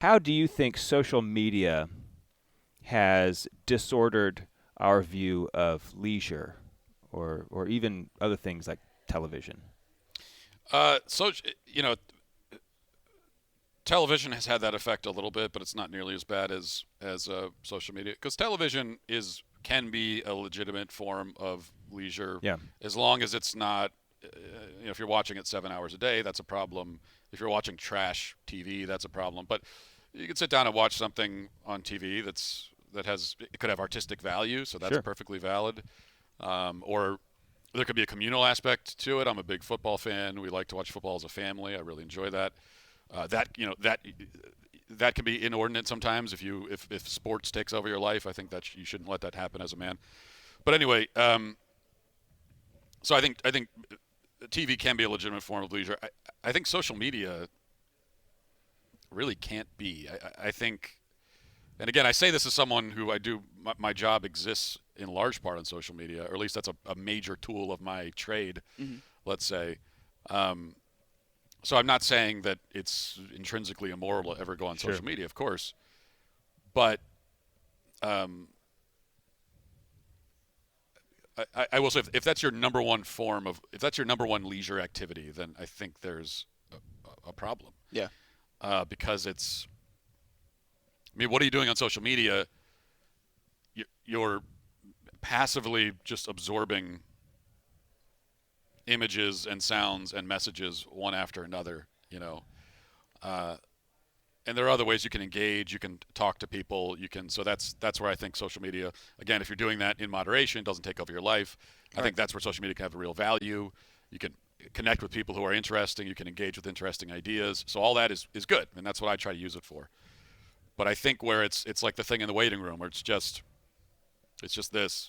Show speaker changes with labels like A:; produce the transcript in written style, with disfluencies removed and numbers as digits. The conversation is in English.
A: How do you think social media has disordered our view of leisure, or even other things like television?
B: So you know, television has had that effect a little bit, but it's not nearly as bad as social media because television is can be a legitimate form of leisure
A: Yeah,
B: as long as it's not. If you're watching it 7 hours a day, that's a problem. If you're watching trash TV, that's a problem. But you can sit down and watch something on TV that has it could have artistic value, so that's
A: sure.
B: perfectly valid. Or there could be a communal aspect to it. I'm a big football fan. We like to watch football as a family. I really enjoy that. That can be inordinate sometimes if sports takes over your life. I think that you shouldn't let that happen as a man. But anyway, so I think TV can be a legitimate form of leisure. I think social media really can't be. I think, and again, I say this as someone who I do my job exists in large part on social media, or at least that's a major tool of my trade.
C: Hmm.
B: Let's say. Um, So I'm not saying that it's intrinsically immoral to ever go on
A: Sure.
B: social media, of course, but um, I will say if that's your number one if that's your number one leisure activity, then I think there's a problem
C: Yeah.
B: because I mean, what are you doing on social media? You're passively just absorbing images and sounds and messages one after another, uh, and there are other ways you can engage. You can talk to people. You can so that's where I think social media. Again, if you're doing that in moderation, doesn't take over your life. I
C: Right.
B: think that's where social media can have a real value. You can connect with people who are interesting. You can engage with interesting ideas. So all that is good, and that's what I try to use it for. But I think where it's like the thing in the waiting room where it's just this.